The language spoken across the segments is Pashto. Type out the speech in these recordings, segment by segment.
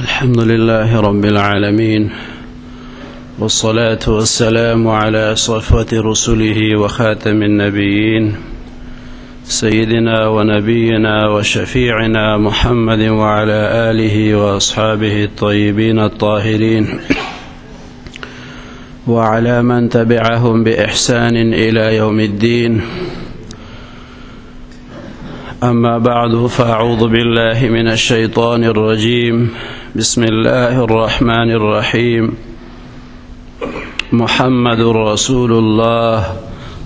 الحمد لله رب العالمين، والصلاة والسلام على صفوة رسله وخاتم النبيين سيدنا ونبينا وشفيعنا محمد وعلى آله وأصحابه الطيبين الطاهرين وعلى من تبعهم بإحسان إلى يوم الدين. أما بعد، فأعوذ بالله من الشيطان الرجيم. بسم الله الرحمن الرحيم. محمد رسول الله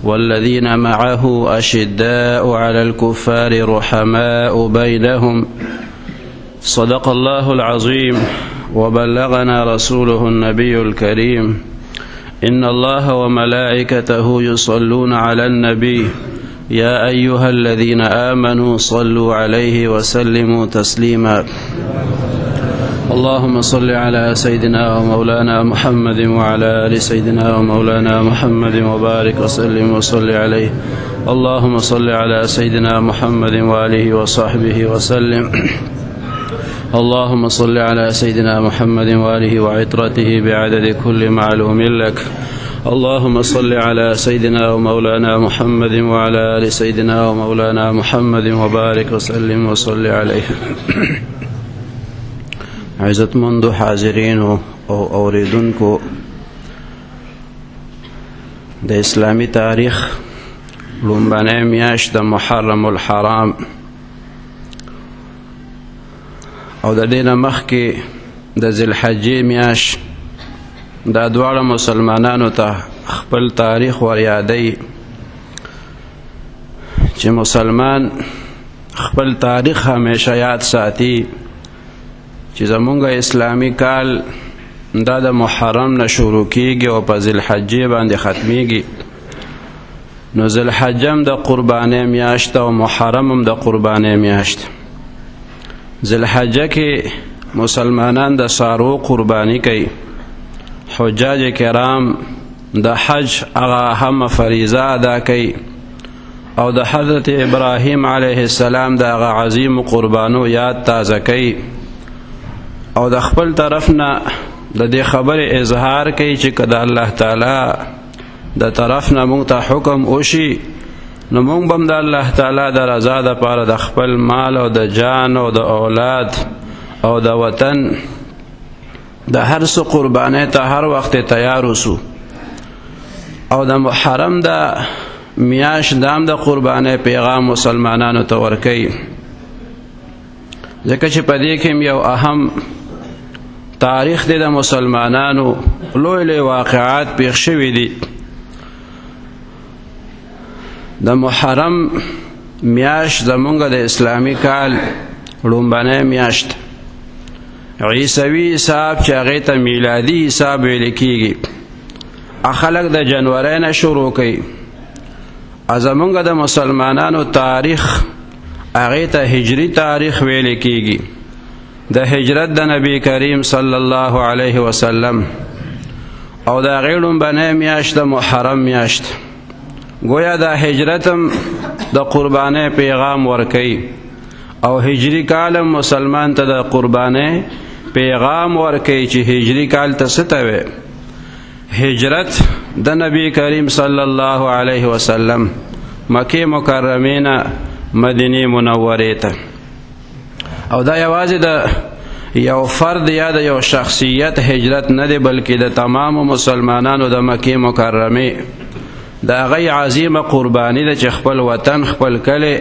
والذين معه أشداء على الكفار رحماء بينهم. صدق الله العظيم وبلغنا رسوله النبي الكريم. إن الله وملائكته يصلون على النبي يا أيها الذين آمنوا صلوا عليه وسلموا تسليما. اللهم صل على سيدنا ومولانا محمد وعلى آل سيدنا ومولانا محمد وبارك وسلم وصل عليه. اللهم صل على سيدنا محمد وآله وصحبه وسلم. اللهم صل على سيدنا محمد وآله وعطرته بعدد كل معلوم لك. اللهم صل على سيدنا ومولانا محمد وعلى آل سيدنا ومولانا محمد وبارك وسلم وصل عليه. عزتمند حاضرین او اوریدونکو، د اسلامی تاریخ لومبنی میاشت د محرم الحرام او د دینه مخکې د ذوالحجې میاشت، دا دواړه مسلمانانو ته خپل تاریخ ور یادوي چې مسلمان خپل تاریخ همیشه یاد ساتي چې زمونږ اسلامی کال دا د محرم نه شروع کیږي او په ذوالحجې باندې ختمیږي. نو ذوالحجه هم د قربانۍ میاشت او محرم هم د قربانۍ میاشت. ذوالحجه کې مسلمانان د څاروو قرباني کوي. حجاج کرام د حج هغه هم فریضه ادا کوي او د حضرت ابراهیم علیه السلام د هغه عظیم قربانو یاد تازه کوي او د خپل طرف نه د دې خبرې اظهار کوي چې که د الله تعالی د طرف نه مونږ ته حکم وشي نو مونږ به هم د الله تعالی د رضا دپاره د خپل مال او د جان او د اولاد او د وطن د هر څه قربانۍ ته هر وخت تیار اوسو. او د محرم د میاشت دام د قربانۍ پیغام مسلمانانو ته ورکوي، ځکه چې په دې کې یو اهم تاریخ دی د مسلمانانو. لوی لوی واقعات پیښ شوي دي. د محرم میاشت زمونږ د اسلامی کال لومبنی میاشت، عیسوي حساب چې هغې ته میلادي حساب ویل کېږي، خلک د جنورۍ نه شروع کوي. زمونږ د مسلمانانو تاریخ هغې ته هجري تاریخ ویل کېږي، د هجرت د نبی کریم صلی الله علیه وسلم. او د هغې لومبنۍ میاشت د محرم میاشت، گویا د هجرت هم د قربانۍ پیغام ورکوي او هجری کال مسلمان ته د قربانۍ پیغام ورکوي چې هجری کال ته څه ته وایي. هجرت د نبی کریم صلی الله علیه وسلم مکې مکرمې نه مدینې منورې ته. او دا یوازې د یو فرد یا د یو شخصیت هجرت نه دی، بلکې د تمامو مسلمانانو د مکې مکرمې د هغې عظیمه قرباني ده چې خپل وطن، خپل کلی،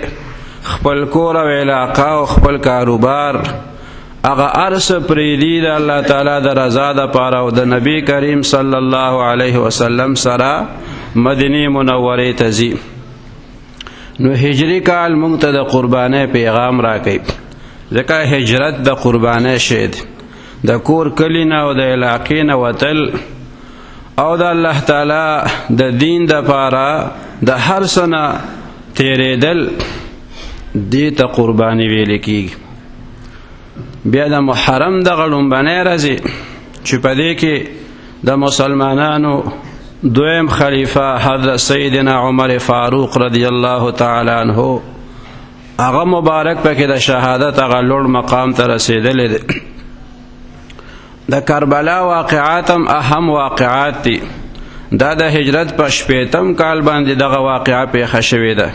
خپل کور او علاقه او خپل کاروبار هغه هر څه پرېږدي د الله تعالی د رضا دپاره او د نبی کریم صلی الله علیه وسلم سره مدینې منورې ته ځي. نو هجری کال مونږ ته د قربانۍ پیغام راکوي، ځکه هجرت د قربانۍ شی دی. د کور کلي نه او د علاقې نه وتل او د الله تعالی د دین دپاره د هر څه نه تېرېدل، دې ته قرباني ویل کېږي. بیا د محرم دغه لومبنۍ ورځې چې په دې کې د مسلمانانو دویم خلیفه حضرت سیدنا عمر فاروق رضی الله تعالی عنہ هغه مبارک پکې د شهادت هغه لوړ مقام ته رسیدلی دی. د کربلا واقعاتم اهم واقعات دي. دا د هجرت په 80م کال باندې دغه واقعه پیښه شوې ده.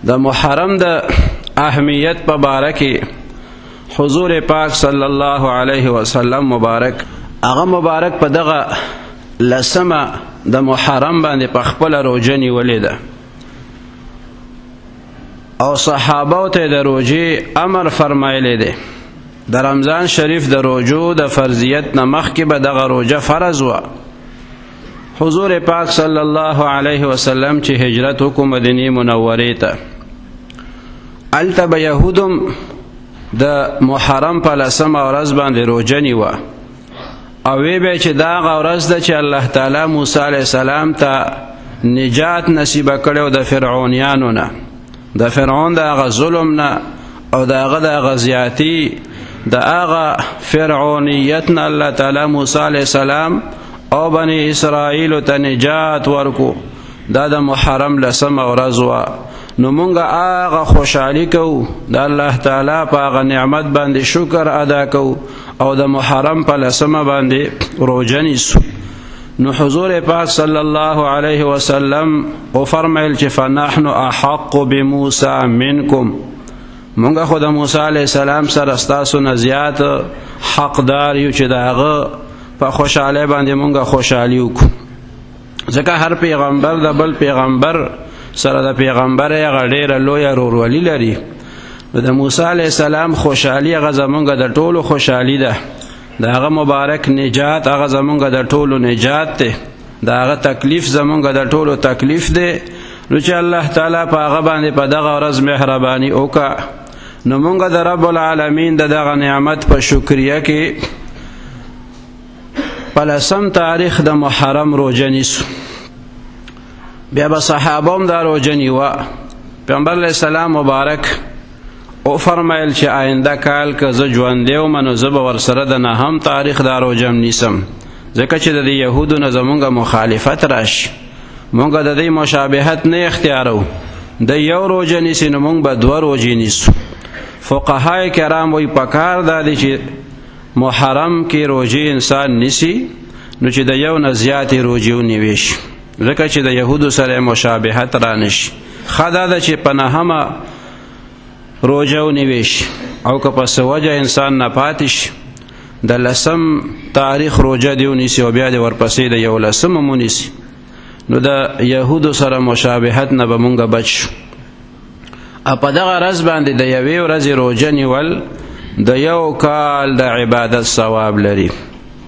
د محرم د اهمیت په باره کې حضور پاک صلی الله علیه وسلم مبارک هغه مبارک په دغه لسمه د محرم باندې په خپله روژه نیولې ده او صحابو ته د روژې امر فرمایلی دی. د رمضان شریف د روژو د فرضیت نه مخکې به دغه روژه فرض وه. حضور پاک صلی الله علیه وسلم چې هجرت وکړو مدینې منورې ته، هلته به یهودم د محرم په لسمه ورځ باندې روژه نیوه او وی به چې دا هغه ورځ ده چې الله تعالی موسی علیه السلام ته نجات نصیبه کړی د فرعونیانو نه، د فرعون د هغه ظلم نه او د هغه د هغه زیاتي د هغه فرعونیت نه الله تعالی موسی علیه السلام او بنی اسرائیل ته نجات ورکو. دا د محرم لسمه ورځ وه. نو مونږ هغه خوشحالي کوو، د الله تعالی په هغه نعمت باندې شکر ادا کوو او د محرم په لسمه باندې روژه نیسو. نو حضور پاک صلی الله علیه وسلم او فرمایل چې فنحن احق بموسی منکم، مونږ خو د موسی علیه السلام سره ستاسو نه زیات حقدار یو چې د هغه په خوشحالی باندې مونږ خوشحالي وکړو. ځکه هر پیغمبر د بل پیغمبر سره د پیغمبر هغه ډېره لویه ورورولي لري. نو د موسی علیه السلام خوشحالي هغه زمونږ د ټولو خوشحالي ده، د هغه مبارک نجات هغه زمونږ د ټولو نجات دی، د هغه تکلیف زمونږ د ټولو تکلیف دی. نو چې الله تعالی په هغه باندې په دغه ورځ مهرباني وکړه، نو مونږ د رب العالمین د دغه نعمت په شکریه کې په لسم تاریخ د محرم روژه نیسو. بیا به صحابه هم دا روژه نیوه. پیغمبر علیه السلام مبارک او فرمایل چې آینده کال که زه ژوندی وم نو زه به ورسره د 9 تاریخ دا روژه نیسم، ځکه چې د دې یهودو نه زمونږ مخالفت راشي، مونږ د دې مشابهت نه اختیارو. د یو روژه نیسي نو مونږ به 2 روژې نیسو. فقهای کرام وایي پکار دا دی چې محرم کې روژې انسان نیسي نو چې د یو نه زیاتې روژې ونیوی شي، ځکه چې د یهودو سره مشابهت را نشي. ښه دا ده چې په 9مه روژه ونیوی شي او که په څه وجه انسان نه پاتې شي د لسم تاریخ روژه دې ونیسي او بیا دې ورپسې د 11مه ونیسي، نو د یهودو سره مشابهت نه به مونږ بچ شو. په دغه ورځ باندې د یوې ورځې روژه نیول د 1 کال د عبادت ثواب لري،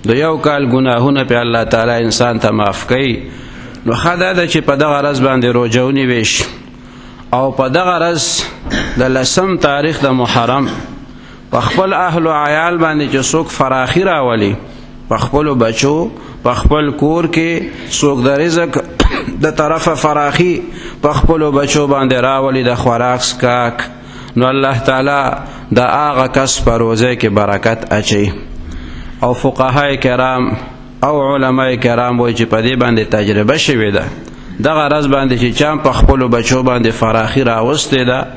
د 1 کال ګناهونه په الله تعالی انسان ته معاف کوي. نو ښه دا ده چې په دغه ورځ باندې روژه ونیوی شي او په دغه ورځ د لسم تاریخ د محرم په خپل اهل و عیال باندې چې څوک فراخي راولي، په خپلو بچو په خپل کور کې څوک د رزق د طرفه فراخي په خپلو بچو باندې راولي د خوراک څښاک، نو الله تعالی د هغه کس په روزه کې برکت اچوي. او فقهای کرام او علماء کرام وایي چې په دې باندې تجربه شوې ده. دغه ورځ باندې چې چا په خپلو بچو باندې فراخي راوستې ده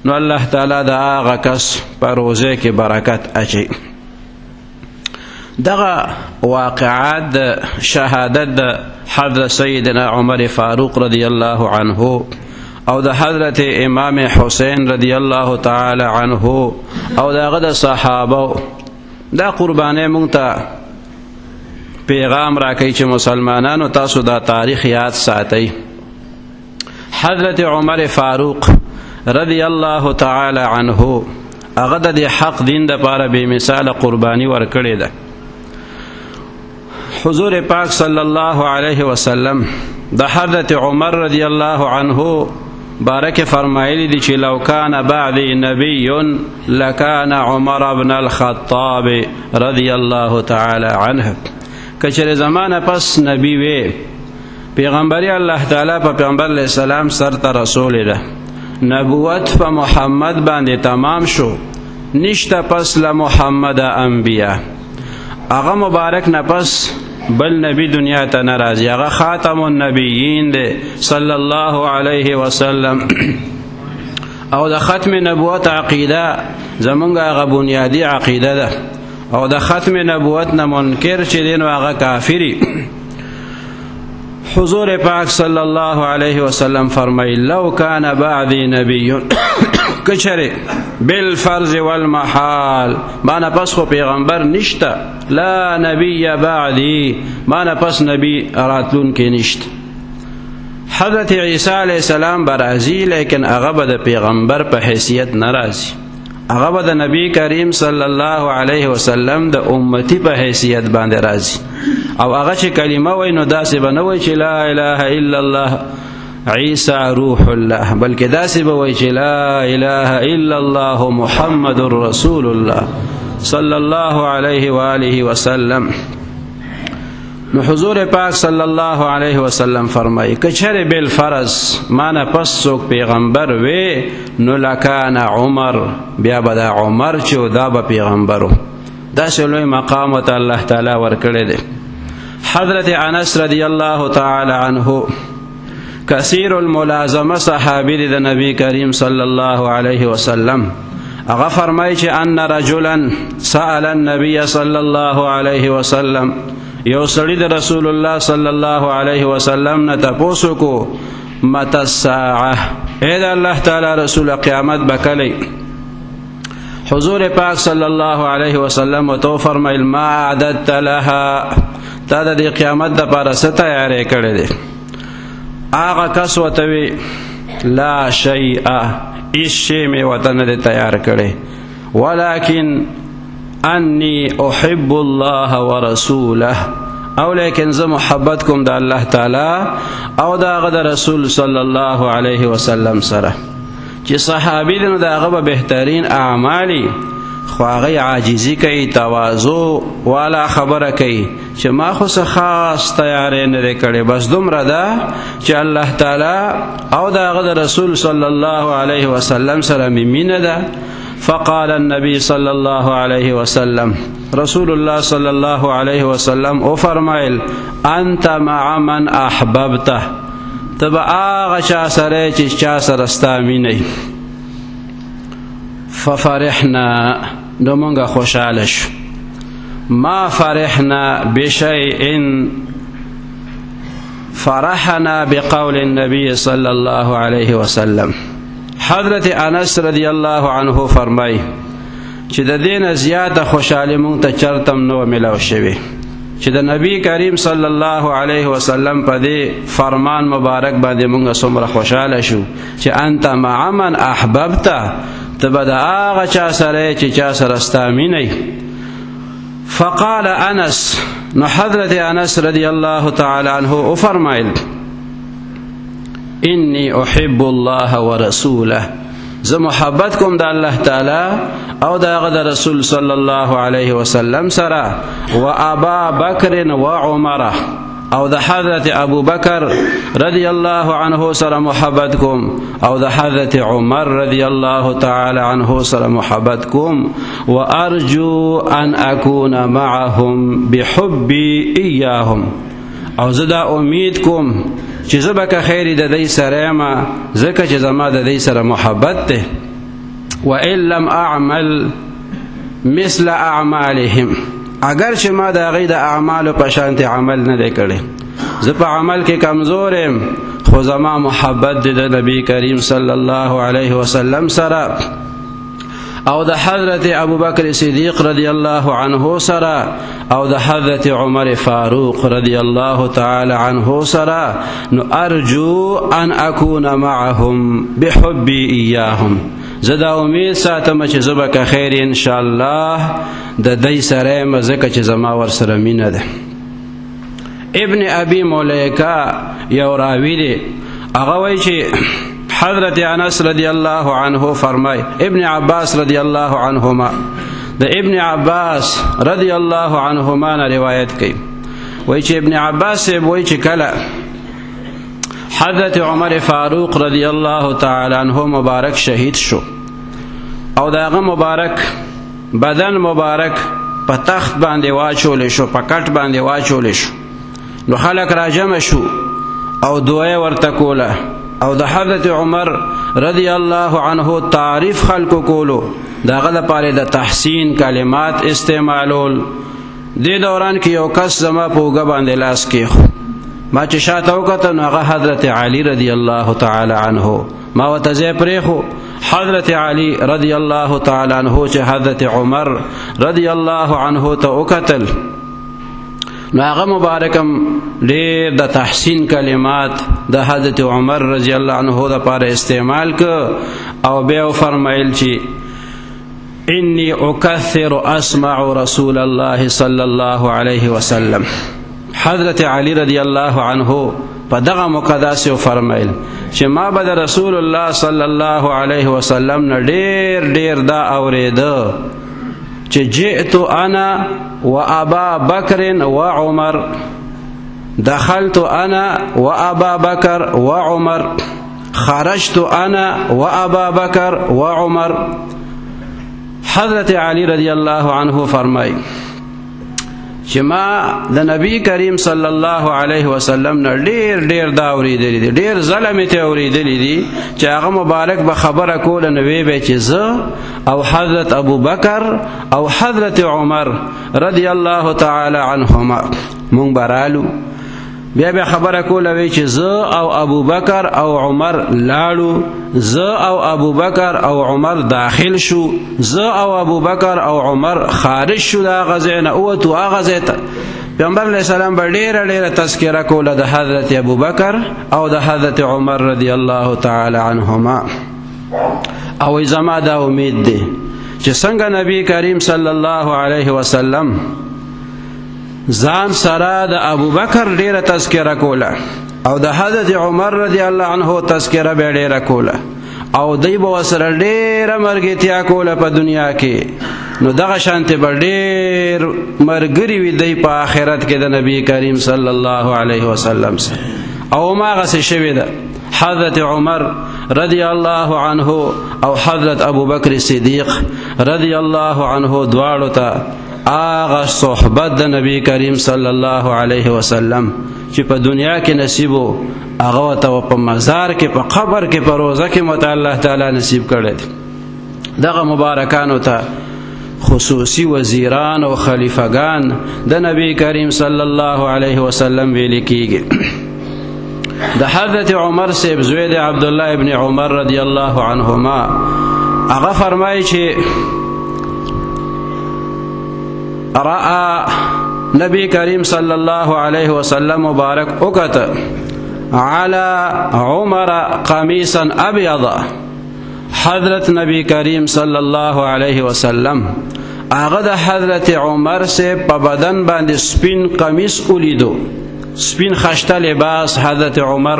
نو الله تعالی د هغه کس په روزه کې برکت اچوي. دغه واقعات د شهادت د حضرت سیدنا عمر فاروق رضی الله عنه او د حضرت امام حسین رضی الله تعالی عنه او دغه د صحابه دا قربانه مونږ ته پیغام راکوي چې مسلمانانو تاسو دا تاریخ یاد ساتئ. حضرت عمر فاروق رضی الله تعالی عنه هغه د حق دین د پاره بے مثال قربانی ورکړې ده. حضور پاک صلی الله علیه وسلم د حضرت عمر رضی الله عنه بارک فرمایلی دی چې لو کان بعدی نبی لکان عمر بن الخطاب رضی الله تعالی عنه. کچر زمانه پس نبی وی پیغمبری الله تعالی په پیغمبر علیہ السلام سر ته رسول ده، نبوت په محمد باندې تمام شو، نشته پس له محمد انبیاء. هغه مبارک نه پس بل نبی دنیا ته ناراضی، هغه خاتم النبیین دی صلی الله علیه وسلم. او د ختم نبوت عقیده زمونږ هغه بنیادی عقیده ده او د ختم نبوت نه منکر چې دین هغه کافری. حضور پاک صلی الله علیه وسلم فرمایي لو کان بعدی نبی کچره بالفرض والمحال مانا پس خو پیغمبر نشتا لا نبی بعدی مانا پس نبی راتلون کې نشتا. حضرت عیسی علیہ السلام برازی لیکن هغه به د پیغمبر په حیثیت ناراضي، هغه به د نبی کریم صلی الله علیه وسلم د امتی په حیثیت باندې راضي. او هغه چې کلمه وای نو داسې به نه وای چې لا اله الا الله عیسی روح الله، بلکې داسې به وای چې لا اله الا الله محمد رسول الله صلی الله علیه و آله وسلم. نو حضور پاک صلی الله علیه وسلم فرمایي کچره بالفرض مانا پس څوک پیغمبر وی نو لکان عمر، بیا به دا عمر چې دا به پیغمبرو. داسې لوی مقام ته الله تعالی ورکړی دی. حضرت انس رضی الله تعالی عنه کثیر الملازمه صحابی دی د نبی کریم صلی الله علیه وسلم. هغه فرمایي چې ان رجلا سأل النبي صلی الله علیه وسلم، یو سړی د رسول الله صلی الله علیه وسلم نه تپوسو کو متى الساعه، اې د الله تعالی رسول قیامت بکلی. حضور پاک صلی الله علیه وسلم تو فرمایل ما عددت لها، تا د قیامت د پاره څه تیارې کړې ده؟ هغه کس ورته وی لا شیء، هیڅ شی مې ورته نه دی تیار کړی، ولکن انی احب الله ورسوله، او لیکن زه محبت کوم د الله تعالی او د هغه د رسول صلی الله علیه وسلم سره. چې صحابي دی نو د هغه به بهترین اعمالی، خو هغه عاجزي کوي، تواضع والا خبره کوي چې ما خو څه خاص تیارې نه دی کړې، بس دومره ده چې الله تعالی او د هغه د رسول صلی الله علیه وسلم سره مې مینه ده. فقال النبي صلى الله عليه وسلم، رسول الله صلى الله عليه وسلم او فرمایل انت مع من احببته، تبا آغا چا سره چې چا سره ستا مینه. ففرحنا، نو مونږه خوشاله شو. ما فرحنا بشيء فرحنا بقول النبي صلى الله عليه وسلم. حضرت انس رضی الله عنه فرمای چې د دین زیاته خوشاله مونږ ته چرتم نو ملاو شوی چې د نبی کریم صلی الله علیه وسلم په دې فرمان مبارک باندې مونږه څومره خوشاله شو چې انت مع من احببت، تبه د هغه چا سره چې چا سره ستا مینه. فقال انس، نو حضرت انس رضی الله تعالی عنه او فرمایل انی احب الله ورسوله، زه محبت کوم د الله تعالی او د هغه د رسول صلی الله علیه وسلم سره. و ابا بکر و عمر، او د حضرت ابو بکر رضی الله عنه سره محبت کوم او د حضرت عمر رضی الله تعالی عنه سره محبت کوم. و ارجو ان اكون معهم بحبي اياهم، او زه دا امید کوم چې زه به که خیر د دې سره ما، ځکه چې زما د دې سره محبت ده. وان لم اعمل مثل اعمالهم، اگر چې ما د هغې د اعمالو په شانتې عمل نه دی کړی، زه په عمل کې کمزور یم، خو زما محبت دی د نبی کریم صلی الله علیه وسلم سره او د حضرت ابو بکر صدیق رضی الله عنه سره او د حضرت عمر فاروق رضی الله تعالی عنه سره. نو ارجو ان اكون معهم بحبي اياهم، زدا امید ساتم چې زبا که خیر ان شاء الله د دې سره مزکه چې زما ور سره مینه ده. ابن ابي مليكه یو راوی دی، هغه وایي چې حضرت انس رضی الله عنه فرمای، ابن عباس رضی الله عنهما، د ابن عباس رضی الله عنهما نه روایت کوي، وایي چې ابن عباس وایي چې کله حضرت عمر فاروق رضی الله تعالی عنه مبارک شهید شو او داغه مبارک بدن مبارک په تخت باندې واچول شو، په کټ باندې واچول شو، نو خلک راجمع شو او دعا ورته کوله او د حضرت عمر رضی الله عنه تعریف خلکو کولو، داغه لپاره د تحسین کلمات استعمالول. دې دوران کې یو کس زما په اوږه باندې لاس کېښو، ما چې شاته وکتل نو هغه حضرت علی رضی الله تعالی عنه. ما ورته ځای پرېښو. حضرت علی رضی الله تعالی عنه چې حضرت عمر رضی الله عنه ته وکتل نو هغه مبارکم ډېر د تحسین کلمات د حضرت عمر رضی الله عنه لپاره استعمال ک او بیا فرمایل چې انی اکثر اسمع رسول الله صلی الله علیه وسلم. حضرت علی رضی الله عنه په دغه مقدس فرمایل چې ما به د رسول الله صلی الله علیه وسلم نه ډېر ډېر دا اورېده چې جئت انا وابا بکر وعمر، دخلت انا وابا بکر وعمر، خرجت انا وابا بکر وعمر. حضرت علی رضی الله عنه فرمای چې ما د نبی کریم صلی الله علیه وسلم نه ډیر ډیر دا اوریدلی دي، ډیر ظلم ته اوریدلی دي چې هغه مبارک به خبره کوله نو وی به چې زه او حضرت ابو بکر او حضرت عمر رضی الله تعالی عنهما مونږ برالو، بیا به خبره کوله وی چې زه او ابو بکر او عمر لاړو، زه او ابو بکر او عمر داخل شو، زه او ابو بکر او عمر خارج شو دا غزه نه اوتو غزه ته. پیغمبر علیہ السلام به ډیره ډیره تذکره کوله د حضرت ابو بکر او د حضرت عمر رضی الله تعالی عنهما. او زما دا امید دی چې څنګه نبی کریم صلی الله علیه وسلم ځان سره د ابو بکر ډیره تذکره کوله او د حضرت عمر رضی الله عنه تذکره به ډیره کوله او دی به سره ډیره مرګتیا کوله په دنیا کې، نو دغه شانته به ډیر مرګري وي دی په آخرت کې د نبی کریم صلی الله علیه وسلم سره. او ما غسه شوی ده حضرت عمر رضی الله عنه او حضرت ابو بکر صدیق رضی الله عنه دواړو ته آغا صحبت د نبی کریم صلی الله علیه وسلم چې په دنیا کې نصیبو هغه ته په مزار کې په قبر کې په روزه کې مت الله تعالی نصیب کړی. دغه مبارکانو ته خصوصي وزیران او خلیفګان د نبی کریم صلی الله علیه وسلم ویل کېږي. د حضرت عمر صاحب زوی د عبد الله ابن عمر رضی الله عنهما هغه فرمایي چې رأى نبی کریم صلی الله علیه وسلم مبارک اوکت على عمر قمیصا ابیض. حضرت نبی کریم صلی الله علیه وسلم هغه د حضرت عمر سے په بدن باندې سپین قمیص ولیدو، سپین خشته لباس حضرت عمر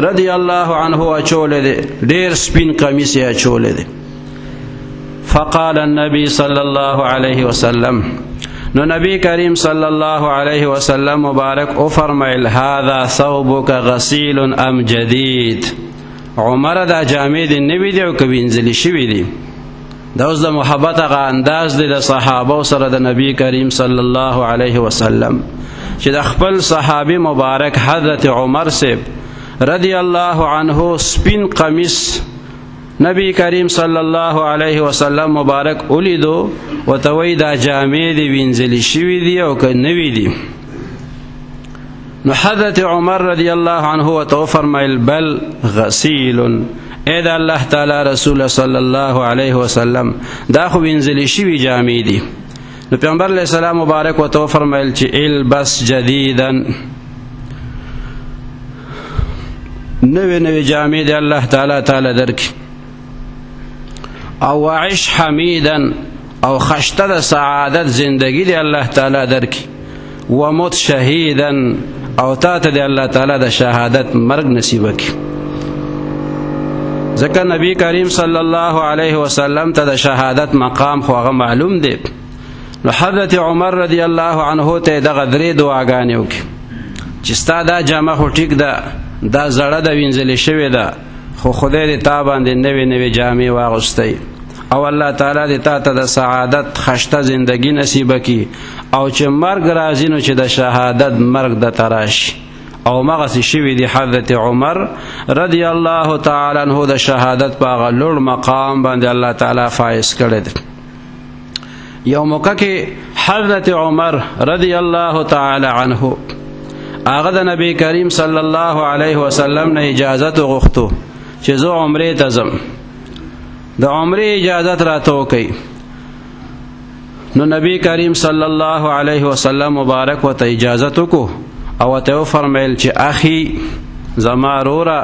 رضی الله عنه اچول دي، ډیر سپین قمیص یې اچول دي. فقال النبي صلی الله علیه وسلم، نو نبی کریم صلی الله علیه وسلم مبارک او فرمایل هذا ثوبک غسیل ام جدید. عمر دا جامې دې نوی دی او کوینځلې شوی دی. دا اوس د محبت هغه انداز دی د صحابه سره د نبی کریم صلی الله علیه وسلم چې د خپل صحابي مبارک حضرت عمر صاحب رضی الله عنه سپین قمیص نبی کریم صلی الله علیه وسلم مبارک اولیدو وتوی دا جامې دی وینځلې شوی دی او که نوی دی. نو حضرت عمر رضی الله عنه تو فرمایل بل غسیل، اے دا الله تعالی رسول صلی الله علیه وسلم دا خو وینځلې شوی جامې دی. نو پیغمبر علیہ السلام مبارک تو فرمایل چې البس جدیدا، نوی نوی جامې دی الله تعالی درکي. او عش حمیدا، او خشته د سعادت زندگی دی الله تعالی درکي. ومت شهیدا، او تا ته دی الله تعالی د شهادت مرګ نصیب کړي. ځکه نبی کریم صلی الله علیه وسلم ته د شهادت مقام خو هغه معلوم دی. نو حضرت عمر رضی الله عنه ته دغه درې دعاګانې وکړي چې ستا دا جامه خو ټیک ده، دا زړه د وینځلې شوې ده، خو خدای دې تا باندې نوې نوې جامې واغوستی او الله تعالی دې تا ته د سعادت خشته زندگی نصیب کړي او چې مرګ راځي نو چې د شهادت مرګ د تراشي او مغسی شوی دی حضرت عمر رضی الله تعالی عنہ د شهادت په هغه لوړ مقام باندې الله تعالی فائز کړی دی. یو موقع کې حضرت عمر رضی الله تعالی عنہ هغه د نبی کریم صلی الله علیه وسلم نه اجازت غوښتو چې زه عمرې ته ځم، د عمرې اجازت راته وکړي. نو نبی کریم صلی الله علیه وسلم مبارک ورته اجازت وکړو او ورته وفرمیل چې اخي زما وروره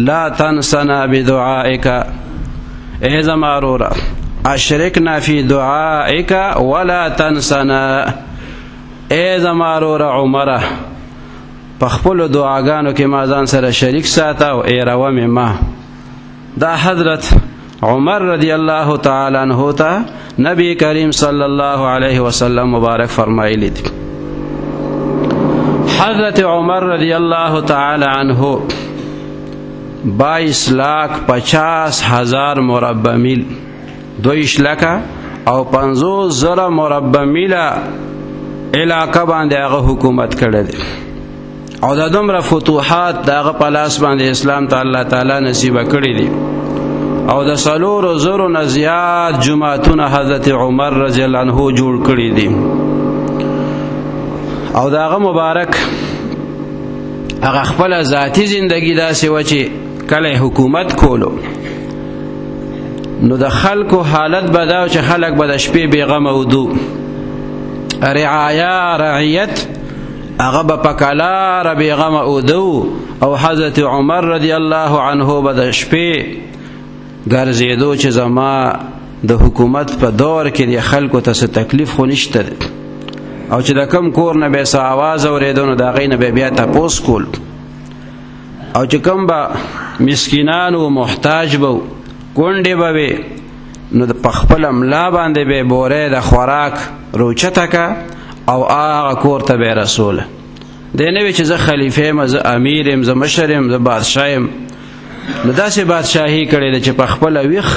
لا تنسنا بدعائک، ای زما وروره اشرکنا فی دعائک ولا تنسنا، ای زما وروره عمره په خپلو دعاګانو کې ما ځان سره شریک ساته او ایروه مې ما. دا حضرت عمر رضی الله تعالی عنہ ته نبی کریم صلی الله علیه وسلم مبارک فرمایلی دی. حضرت عمر رضی الله تعالی عنہ 22,50,000 مربع میل 22,50,000 مربع میله علاقه باندې هغه حکومت کړی دی او د دومره فتوحات د هغه په لاس باندې اسلام ته الله تعالی نصیب کړی دی او د 4,000 نه زیات جماعتونه حضرت عمر رضی الله عنه جوړ کړی دي. او د هغه مبارک هغه خپل ذاتی زندگی داسې و چې کله حکومت کولو نو د خلکو حالت بداو چې خلک به د شپې بیغمه ودو، رعیت هغه به په کلاره بیغمه ودو او حضرت عمر رضی الله عنه به د شپې ګرځېدو چې زما د حکومت په دور کې د خلکو ته څه تکلیف خو نشته او چې د کم کور نه به څه آواز اورېدو نو د هغې نه به بیا تپوس کول او چې کم به مسکینان و محتاج به کونډې به وې نو د په خپله ملا باندې به بورې د خوراک روچته که او هغه کور ته به رسوله. دی نه وي چې زه خلیفه یم، زه امیر یم، زه مشر یم، زه بادشاه یم. نو داسې بادشاهي کړې ده چې په خپله ویښ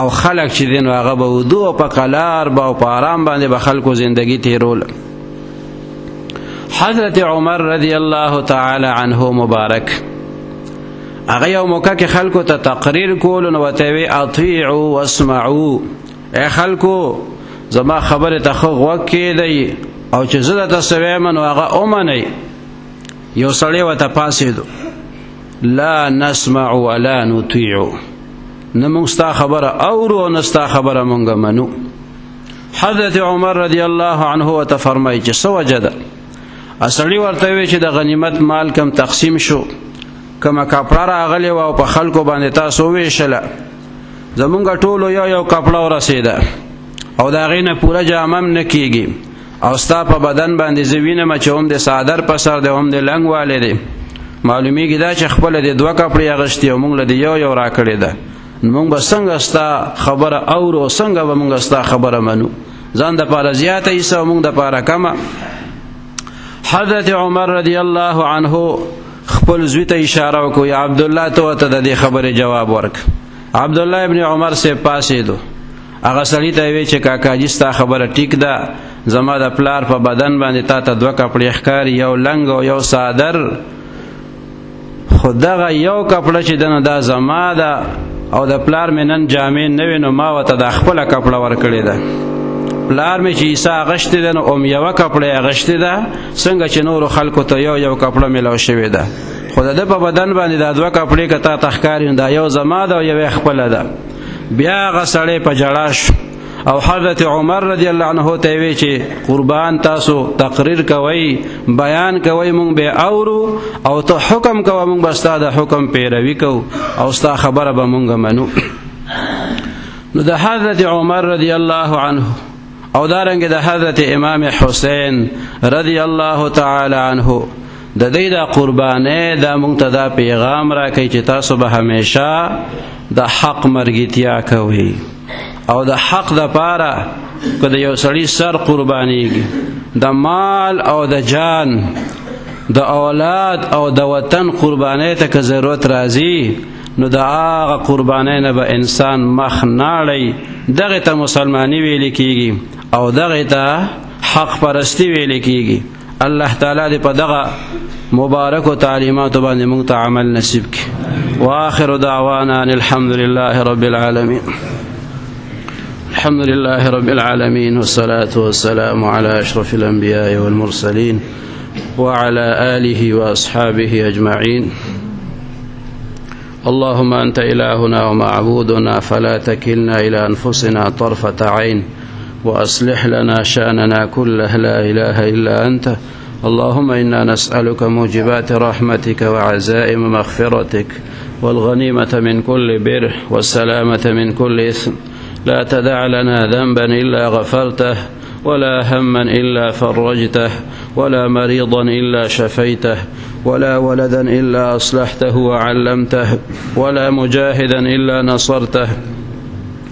او خلک چې دی نو هغه به ودو او په قلار به او په آرام باندې به خلکو زندگی تیروله. حضرت عمر رضی الله تعالی عنه مبارک هغه یو موقع کې خلکو ته تقریر کولو نو ورته وی اطیعوا واسمعوا، ای خلکو زما خبره ته ښه غوږ کېږدئ او چې زه درته څه ویم نو هغه ومنئ. یو سړی ورته پاڅېدو، لا نسمع ولا نطیع، نه موږ ستا خبره اورو او نه ستا خبره موږ منو. حضرت عمر رضی الله عنه ورته فرمایي چې څه وجه ده؟ سړي ورته وی چې د غنیمت مال کم تقسیم شو، کومه کپړه راغلې وه او په خلکو باندې تاسو وویشله، زمونږ ټولو یو کپړه ورسېده او د هغې نه پوره جامه هم نه کېږي او ستا په بدن باندې زه وینم چې هم د څادر په سر دی هم د لنګ والی دی، معلومیږي دا چې خپله د 2 کپړې اغوښتي او موږ له د یو راکړې ده. نو موږ به څنګه ستا خبره اورو، څنګه به موږ ستا خبره منو؟ ځان دپاره زیاته ایسه او موږ دپاره کمه. حضرت عمر رضی الله عنه خپل زوی ته اشاره وکړو، یا عبدالله ته ورته د دې خبرې جواب ورک. عبدالله ابن عمر صاحب پاڅېدو، هغه سړي ته وی چې کاکاجي ستا خبره ټیک ده، زما د پلار په بدن باندې تا ته 2 کپړې ښکاري، یو لنګ او یو څادر، خو دغه یو کپړه چې ده دا زما ده او د پلار مې نن جامې نه وې نو ما ورته دا خپله کپړه ورکړې ده. پلار مې چې عیسی اغوښتې ده نو یوه کپړه یې اغوښتې ده، څنګه چې نورو خلکو ته یو کپړه میلاو شوې ده، خو د ده په بدن باندې دا 2 کپړې که تا ته ښکاري نو دا یو زما ده او یوې خپله ده. بیا هغه سړی په ژړا شو او حضرت عمر رضی الله عنه ته وی چې قربان تاسو تقریر کوئ، بیان کوئ، مونږ به اورو او ته حکم کوه، مونږ به ستا د حکم پیروي کوو او ستا خبره به مونږ منو. نو د حضرت عمر رضی الله عنه او دارنګه د حضرت امام حسین رضی الله تعالی عنه د دې د قربانۍ د مونږ ته دا پیغام راکوي چې تاسو به همیشه د حق مرګتیا کوئ او د حق دپاره که د یو سړي سر قربانیږي، د مال او د جان، د اولاد او د وطن قربانۍ ته که ضرورت راځي نو د هغه قربانۍ نه به انسان مخ نه اړوي. دغې ته مسلماني ویل کېږي او دغې ته حق پرستی ویل کېږي. الله تعالی دې په دغه مبارک تعلیمات باندې موږ ته عمل نصیب کړي. واخر دعوانا الحمد لله رب العالمين. الحمد لله رب العالمين، والصلاة والسلام على أشرف الأنبياء والمرسلين وعلى آله وأصحابه أجمعين. اللهم أنت إلهنا ومعبودنا، فلا تكلنا إلى أنفسنا طرفة عين، وأصلح لنا شأننا كله، لا إله إلا أنت. اللهم إنا نسألك موجبات رحمتك وعزائم مغفرتك والغنيمة من كل بر والسلامة من كل إثم. لا تدع لنا ذنبا إلا غفرته، ولا هما إلا فرجته، ولا مريضا إلا شفيته، ولا ولدا إلا أصلحته وعلمته، ولا مجاهدا إلا نصرته،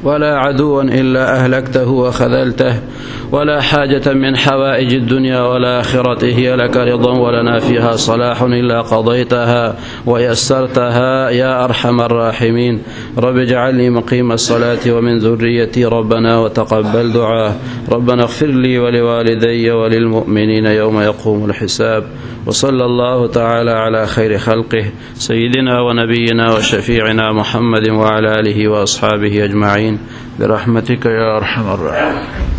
ولا عدوا إلا أهلكته وخذلته، ولا حاجة من حوائج الدنيا والآخرة هي لك رضا ولنا فيها صلاح إلا قضيتها ويسرتها يا أرحم الراحمين. رب اجعلني مقيم الصلاة ومن ذريتي ربنا وتقبل دعاء. ربنا اغفر لي ولوالدي وللمؤمنين يوم يقوم الحساب. وصلى الله تعالى على خير خلقه سيدنا ونبينا وشفيعنا محمد وعلى آله وأصحابه أجمعين برحمتك يا أرحم الراحمين.